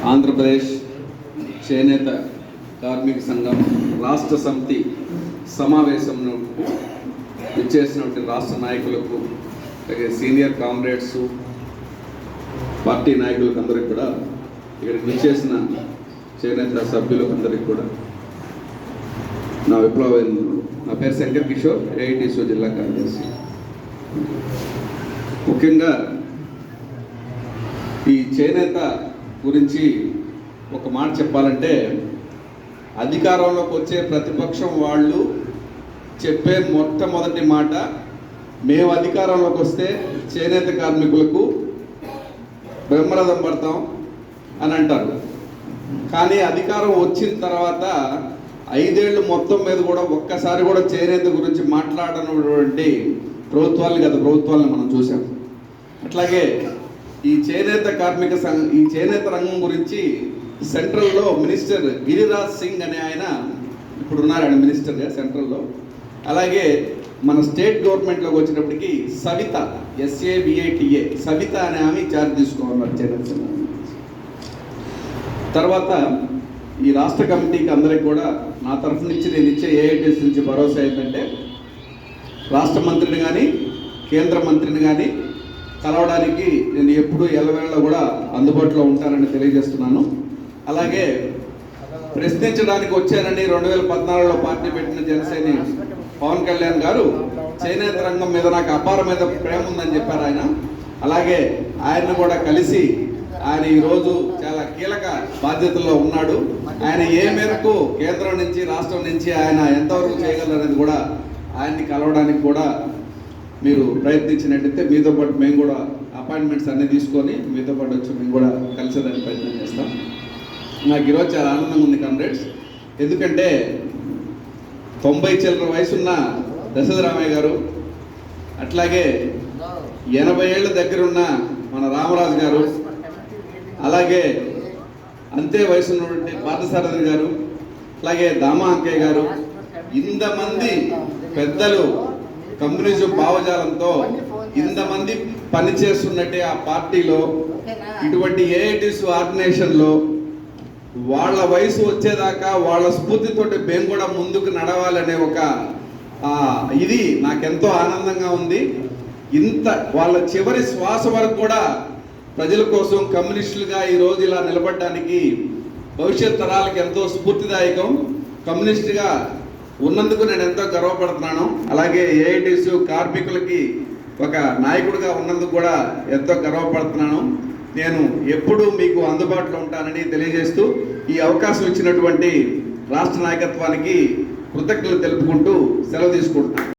ఆంధ్రప్రదేశ్ చేనేత కార్మిక సంఘం రాష్ట్ర సమితి సమావేశంలో ఇచ్చేసినటువంటి రాష్ట్ర నాయకులకు అలాగే సీనియర్ కామ్రేడ్స్ పార్టీ నాయకులకు అందరికీ కూడా ఇక్కడికి విచ్చేసిన చేనేత సభ్యులకు అందరికీ కూడా నా నా పేరు శంకర్ కిషోర్, ఏఐటీసీ జిల్లా కార్యదర్శి. ముఖ్యంగా ఈ చేనేత గురించి ఒక మాట చెప్పాలంటే, అధికారంలోకి వచ్చే ప్రతిపక్షం వాళ్ళు చెప్పే మొట్టమొదటి మాట, మేము అధికారంలోకి వస్తే చేనేత కార్మికులకు బ్రహ్మరథం పడతాం అని అంటారు. కానీ అధికారం వచ్చిన తర్వాత 5 ఏళ్ళు మొత్తం మీద కూడా ఒక్కసారి కూడా చేనేత గురించి మాట్లాడనటువంటి ప్రభుత్వాలు గత ప్రభుత్వాలను మనం చూసాం. అట్లాగే ఈ చేనేత కార్మిక ఈ చేనేత రంగం గురించి సెంట్రల్లో మినిస్టర్ గిరిరాజ్ సింగ్ అనే ఆయన ఇప్పుడు ఉన్నారు, ఆయన మినిస్టర్గా సెంట్రల్లో. అలాగే మన స్టేట్ గవర్నమెంట్లోకి వచ్చినప్పటికీ సవిత, SAVITA సవిత అనే ఆమె ఛార్జ్ తీసుకోవాలి చేనేత. తర్వాత ఈ రాష్ట్ర కమిటీకి అందరికి కూడా నా తరఫు నుంచి నేను ఇచ్చే ఏఐటీసీ నుంచి భరోసా ఏంటంటే, రాష్ట్ర మంత్రిని కానీ కేంద్ర మంత్రిని కానీ కలవడానికి నేను ఎప్పుడు ఎల్లవేళ కూడా అందుబాటులో ఉంటానని తెలియజేస్తున్నాను. అలాగే ప్రశ్నించడానికి వచ్చానని 2014లో పార్టీ పెట్టిన జనసేన పవన్ కళ్యాణ్ గారు చేనేత రంగం మీద నాకు అపారమైన ప్రేమ ఉందని చెప్పారు ఆయన. అలాగే ఆయన్ని కూడా కలిసి ఆయన ఈరోజు చాలా కీలక బాధ్యతల్లో ఉన్నాడు. ఆయన ఏ మేరకు కేంద్రం నుంచి రాష్ట్రం నుంచి ఆయన ఎంతవరకు చేయగలరు అనేది కూడా ఆయన్ని కలవడానికి కూడా మీరు ప్రయత్నించినట్టయితే మీతో పాటు మేము కూడా అపాయింట్మెంట్స్ అన్నీ తీసుకొని మీతో పాటు వచ్చి మేము కూడా కలిసేదానికి ప్రయత్నం చేస్తాం. నాకు ఈరోజు చాలా ఆనందంగా ఉంది కామ్రేడ్స్, ఎందుకంటే 90 చిల్లర వయసున్న దశరథరామయ్య గారు, అట్లాగే 80 ఏళ్ళ దగ్గర ఉన్న మన రామరాజు గారు, అలాగే అంతే వయసు ఉన్నటువంటి పార్థసారథి గారు, అలాగే దామా అంకయ్య గారు, ఇంతమంది పెద్దలు కమ్యూనిజం భావజాలంతో ఇంతమంది పనిచేస్తున్నట్టే ఆ పార్టీలో, ఇటువంటి ఏఐటీసీ ఆర్గనైజేషన్లో వాళ్ళ వయసు వచ్చేదాకా వాళ్ళ స్ఫూర్తితోటి మేము కూడా ముందుకు నడవాలనే ఒక ఇది నాకెంతో ఆనందంగా ఉంది. ఇంత వాళ్ళ చివరి శ్వాస వరకు కూడా ప్రజల కోసం కమ్యూనిస్టులుగా ఈరోజు ఇలా నిలబడడానికి భవిష్యత్ తరాలకు ఎంతో స్ఫూర్తిదాయకం. కమ్యూనిస్టుగా ఉన్నందుకు నేను ఎంతో గర్వపడుతున్నాను. అలాగే ఏఐటీసీ కార్మికులకి ఒక నాయకుడిగా ఉన్నందుకు కూడా ఎంతో గర్వపడుతున్నాను. నేను ఎప్పుడూ మీకు అందుబాటులో ఉంటానని తెలియజేస్తూ ఈ అవకాశం ఇచ్చినటువంటి రాష్ట్ర నాయకత్వానికి కృతజ్ఞతలు తెలుపుకుంటూ సెలవు తీసుకుంటున్నాను.